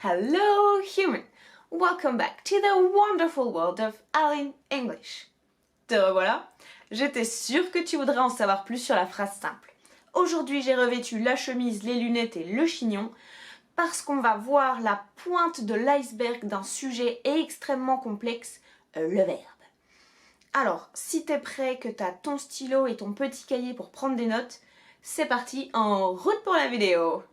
Hello human! Welcome back to the wonderful world of Aline English. Te revoilà. J'étais sûre que tu voudrais en savoir plus sur la phrase simple. Aujourd'hui j'ai revêtu la chemise, les lunettes et le chignon parce qu'on va voir la pointe de l'iceberg d'un sujet extrêmement complexe, le verbe. Alors, si t'es prêt, que t'as ton stylo et ton petit cahier pour prendre des notes, c'est parti, en route pour la vidéo!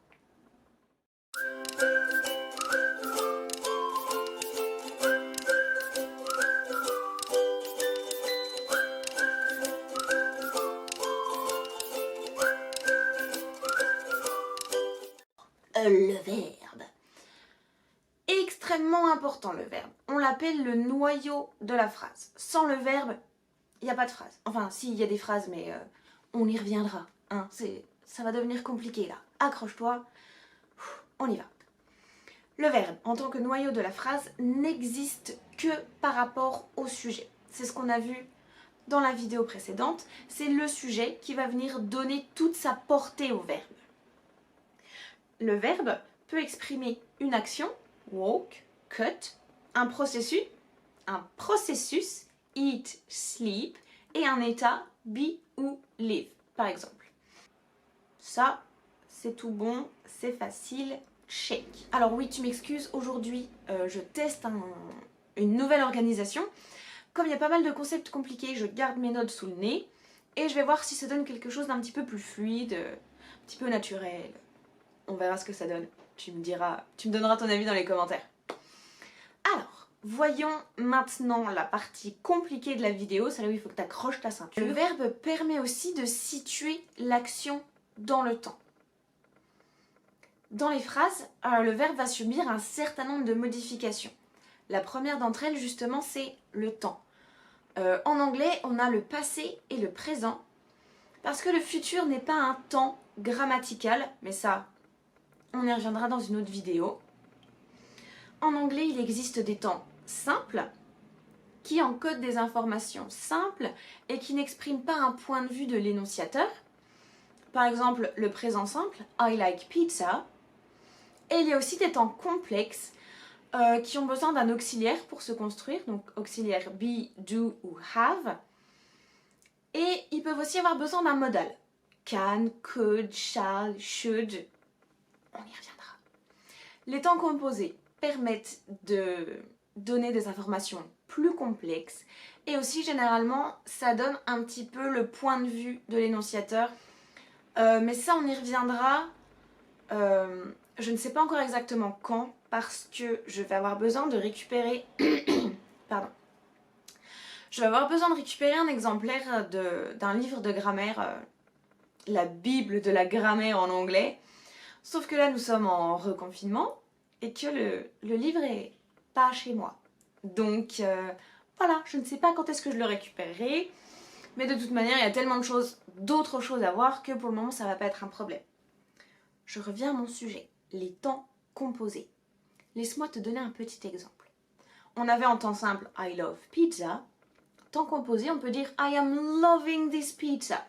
Le verbe. Extrêmement important le verbe. On l'appelle le noyau de la phrase. Sans le verbe, il n'y a pas de phrase. Enfin, si, il y a des phrases, mais on y reviendra. Hein. Ça va devenir compliqué là. Accroche-toi, on y va. Le verbe, en tant que noyau de la phrase, n'existe que par rapport au sujet. C'est ce qu'on a vu dans la vidéo précédente. C'est le sujet qui va venir donner toute sa portée au verbe. Le verbe peut exprimer une action, walk, cut, un processus, eat, sleep, et un état, be ou live, par exemple. Ça, c'est tout bon, c'est facile, check. Alors oui, tu m'excuses, aujourd'hui, je teste une nouvelle organisation. Comme il y a pas mal de concepts compliqués, je garde mes notes sous le nez, et je vais voir si ça donne quelque chose d'un petit peu plus fluide, un petit peu naturel. On verra ce que ça donne. Tu me donneras ton avis dans les commentaires. Alors, voyons maintenant la partie compliquée de la vidéo, celle où il faut que tu accroches ta ceinture. Le verbe permet aussi de situer l'action dans le temps. Dans les phrases, le verbe va subir un certain nombre de modifications. La première d'entre elles, justement, c'est le temps. En anglais, on a le passé et le présent, parce que le futur n'est pas un temps grammatical, mais ça, on y reviendra dans une autre vidéo. En anglais, il existe des temps simples qui encodent des informations simples et qui n'expriment pas un point de vue de l'énonciateur. Par exemple, le présent simple, I like pizza. Et il y a aussi des temps complexes qui ont besoin d'un auxiliaire pour se construire, donc auxiliaire be, do ou have. Et ils peuvent aussi avoir besoin d'un modal. Can, could, shall, should. On y reviendra. Les temps composés permettent de donner des informations plus complexes et aussi généralement ça donne un petit peu le point de vue de l'énonciateur. Mais ça on y reviendra, je ne sais pas encore exactement quand parce que je vais avoir besoin de récupérer pardon. Je vais avoir besoin de récupérer un exemplaire d'un livre de grammaire, la Bible de la grammaire en anglais. Sauf que là, nous sommes en reconfinement et que le livre est pas chez moi. Donc, voilà, je ne sais pas quand est-ce que je le récupérerai. Mais de toute manière, il y a tellement de choses, d'autres choses à voir que pour le moment, ça va pas être un problème. Je reviens à mon sujet, les temps composés. Laisse-moi te donner un petit exemple. On avait en temps simple « I love pizza ». Temps composé, on peut dire « I am loving this pizza ».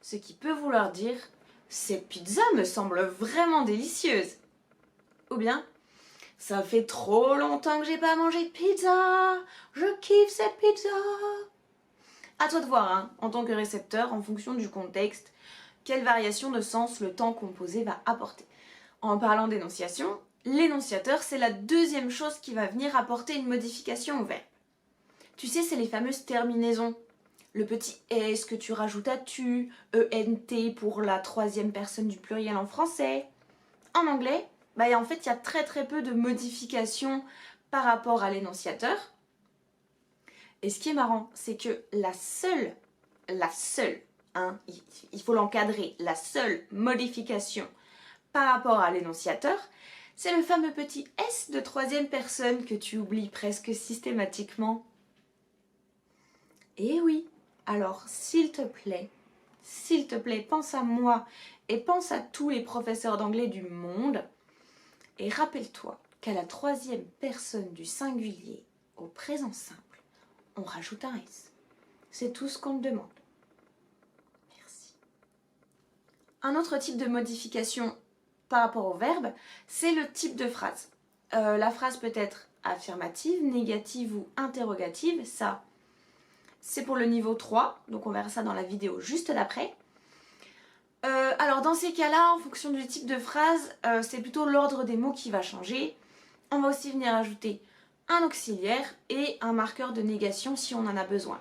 Ce qui peut vouloir dire « Cette pizza me semble vraiment délicieuse ». Ou bien « Ça fait trop longtemps que j'ai pas mangé de pizza, je kiffe cette pizza ». À toi de voir, hein, en tant que récepteur, en fonction du contexte, quelle variation de sens le temps composé va apporter. En parlant d'énonciation, l'énonciateur, c'est la deuxième chose qui va venir apporter une modification au verbe. Tu sais, c'est les fameuses terminaisons. Le petit S que tu rajoutes à tu, ENT pour la troisième personne du pluriel en français. En anglais, en fait, il y a très peu de modifications par rapport à l'énonciateur. Et ce qui est marrant, c'est que la seule, hein, il faut l'encadrer, la seule modification par rapport à l'énonciateur, c'est le fameux petit S de troisième personne que tu oublies presque systématiquement. Et oui, alors s'il te plaît, pense à moi et pense à tous les professeurs d'anglais du monde et rappelle-toi qu'à la troisième personne du singulier au présent simple, on rajoute un S. C'est tout ce qu'on te demande. Merci. Un autre type de modification par rapport au verbe, c'est le type de phrase. La phrase peut être affirmative, négative ou interrogative. Ça, c'est pour le niveau 3, donc on verra ça dans la vidéo juste d'après. Alors dans ces cas-là, en fonction du type de phrase, c'est plutôt l'ordre des mots qui va changer. On va aussi venir ajouter un auxiliaire et un marqueur de négation si on en a besoin.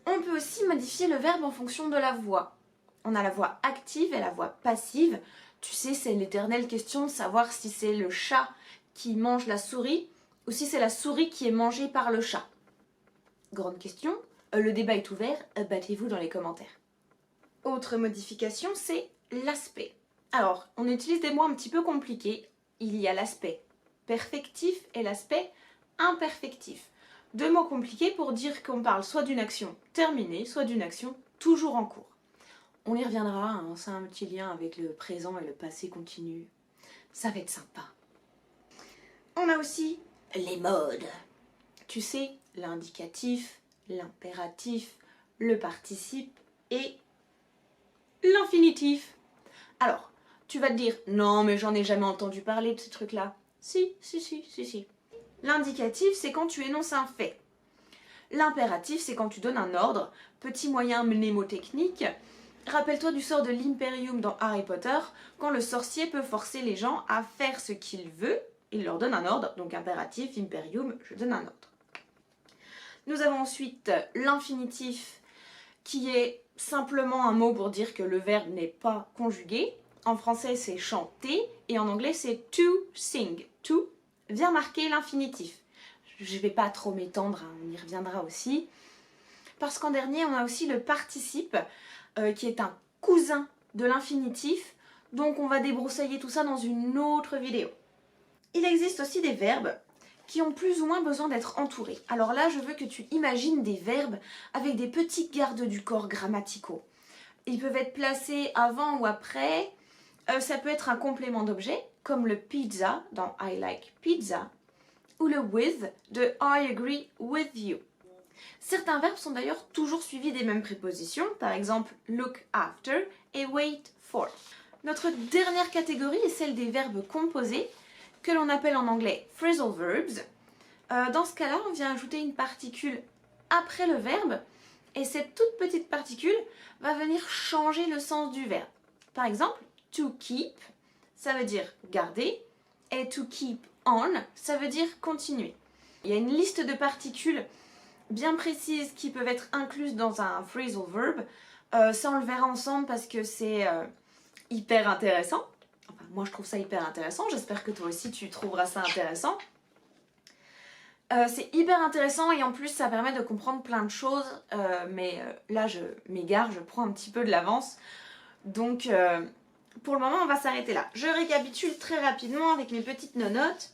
On peut aussi modifier le verbe en fonction de la voix. On a la voix active et la voix passive. Tu sais, c'est l'éternelle question de savoir si c'est le chat qui mange la souris ou si c'est la souris qui est mangée par le chat. Grande question, le débat est ouvert, battez-vous dans les commentaires. Autre modification, c'est l'aspect. Alors, on utilise des mots un petit peu compliqués. Il y a l'aspect perfectif et l'aspect imperfectif. Deux mots compliqués pour dire qu'on parle soit d'une action terminée, soit d'une action toujours en cours. On y reviendra, hein, c'est un petit lien avec le présent et le passé continu. Ça va être sympa. On a aussi les modes. Tu sais, l'indicatif, l'impératif, le participe et l'infinitif. Alors, tu vas te dire, non mais j'en ai jamais entendu parler de ces trucs-là. Si. L'indicatif, c'est quand tu énonces un fait. L'impératif, c'est quand tu donnes un ordre. Petit moyen mnémotechnique. Rappelle-toi du sort de l'Imperium dans Harry Potter, quand le sorcier peut forcer les gens à faire ce qu'il veut, il leur donne un ordre, donc impératif, Imperium, je donne un ordre. Nous avons ensuite l'infinitif, qui est simplement un mot pour dire que le verbe n'est pas conjugué. En français, c'est chanter, et en anglais, c'est to sing. To vient marquer l'infinitif. Je ne vais pas trop m'étendre, hein, on y reviendra aussi. Parce qu'en dernier, on a aussi le participe, qui est un cousin de l'infinitif, donc on va débroussailler tout ça dans une autre vidéo. Il existe aussi des verbes qui ont plus ou moins besoin d'être entourés. Alors là, je veux que tu imagines des verbes avec des petits gardes du corps grammaticaux. Ils peuvent être placés avant ou après, ça peut être un complément d'objet, comme le pizza dans I like pizza, ou le with de I agree with you. Certains verbes sont d'ailleurs toujours suivis des mêmes prépositions, par exemple look after et wait for. Notre dernière catégorie est celle des verbes composés, que l'on appelle en anglais phrasal verbs. Dans ce cas-là, on vient ajouter une particule après le verbe, et cette toute petite particule va venir changer le sens du verbe. Par exemple, to keep, ça veut dire garder, et to keep on, ça veut dire continuer. Il y a une liste de particules bien précises qui peuvent être incluses dans un phrasal verb. Ça, on le verra ensemble parce que c'est hyper intéressant. Enfin, moi, je trouve ça hyper intéressant. J'espère que toi aussi, tu trouveras ça intéressant. C'est hyper intéressant et en plus, ça permet de comprendre plein de choses. Mais là, je m'égare, je prends un petit peu de l'avance. Donc, pour le moment, on va s'arrêter là. Je récapitule très rapidement avec mes petites notes.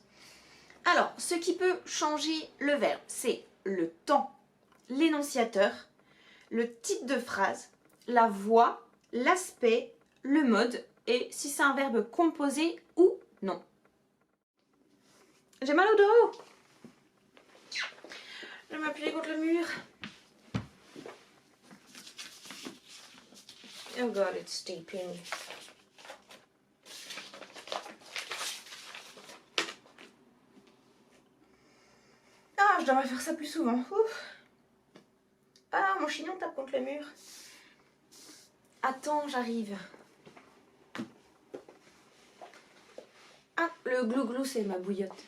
Alors, ce qui peut changer le verbe, c'est le temps, l'énonciateur, le titre de phrase, la voix, l'aspect, le mode et si c'est un verbe composé ou non. J'ai mal au dos. Je vais m'appuyer contre le mur. Oh god, it's steeping. Ah, je devrais faire ça plus souvent. Ouf. Ah, mon chignon tape contre le mur. Attends, j'arrive. Ah, le glouglou, c'est ma bouillotte.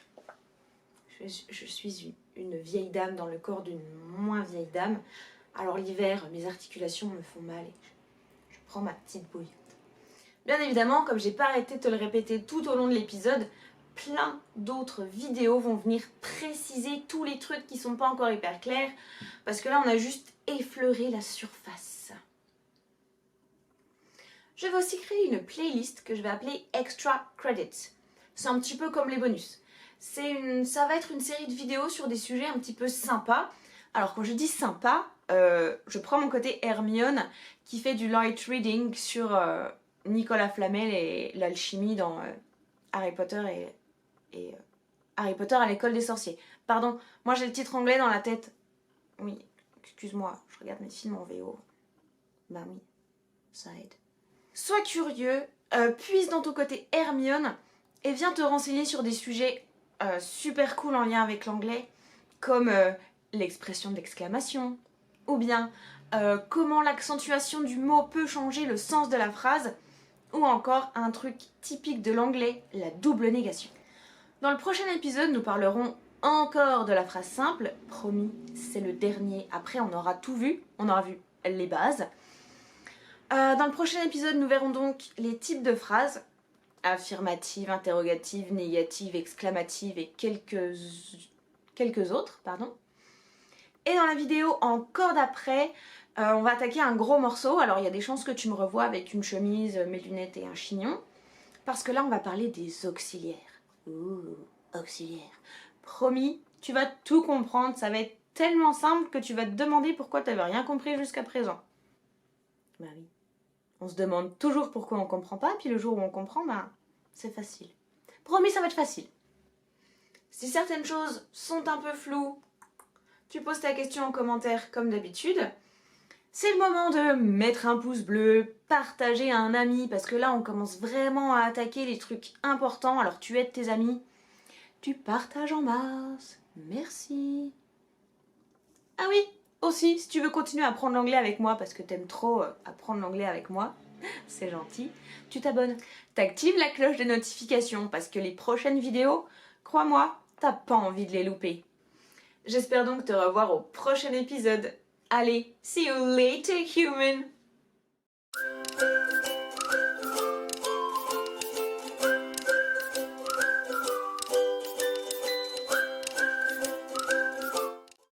Je suis une vieille dame dans le corps d'une moins vieille dame. Alors l'hiver, mes articulations me font mal et je prends ma petite bouillotte. Bien évidemment, comme j'ai pas arrêté de te le répéter tout au long de l'épisode, plein d'autres vidéos vont venir préciser tous les trucs qui sont pas encore hyper clairs, parce que là on a juste effleuré la surface. Je vais aussi créer une playlist que je vais appeler Extra Credits. C'est un petit peu comme les bonus. Ça va être une série de vidéos sur des sujets un petit peu sympas. Alors quand je dis sympa, je prends mon côté Hermione qui fait du light reading sur Nicolas Flamel et l'alchimie dans Harry Potter et Harry Potter à l'école des sorciers. Pardon, moi j'ai le titre anglais dans la tête. Oui, excuse-moi, je regarde mes films en VO. Bah oui, ça aide. Sois curieux, puise dans ton côté Hermione et viens te renseigner sur des sujets super cool en lien avec l'anglais, comme l'expression d'exclamation, ou bien comment l'accentuation du mot peut changer le sens de la phrase, ou encore un truc typique de l'anglais, la double négation. Dans le prochain épisode, nous parlerons encore de la phrase simple, promis, c'est le dernier, après on aura tout vu, on aura vu les bases. Dans le prochain épisode, nous verrons donc les types de phrases, affirmative, interrogative, négative, exclamative et quelques autres, pardon. Et dans la vidéo encore d'après, on va attaquer un gros morceau. Alors il y a des chances que tu me revoies avec une chemise, mes lunettes et un chignon, parce que là on va parler des auxiliaires. Ouh, auxiliaires. Promis, tu vas tout comprendre, ça va être tellement simple que tu vas te demander pourquoi tu n'avais rien compris jusqu'à présent. Bah oui. On se demande toujours pourquoi on comprend pas, puis le jour où on comprend, ben, c'est facile. Promis, ça va être facile. Si certaines choses sont un peu floues, tu poses ta question en commentaire comme d'habitude. C'est le moment de mettre un pouce bleu, partager à un ami, parce que là on commence vraiment à attaquer les trucs importants, alors tu aides tes amis, tu partages en masse, merci. Ah oui, aussi, si tu veux continuer à apprendre l'anglais avec moi, parce que t'aimes trop apprendre l'anglais avec moi, c'est gentil, tu t'abonnes. T'actives la cloche de notification, parce que les prochaines vidéos, crois-moi, t'as pas envie de les louper. J'espère donc te revoir au prochain épisode. Allez, see you later, human!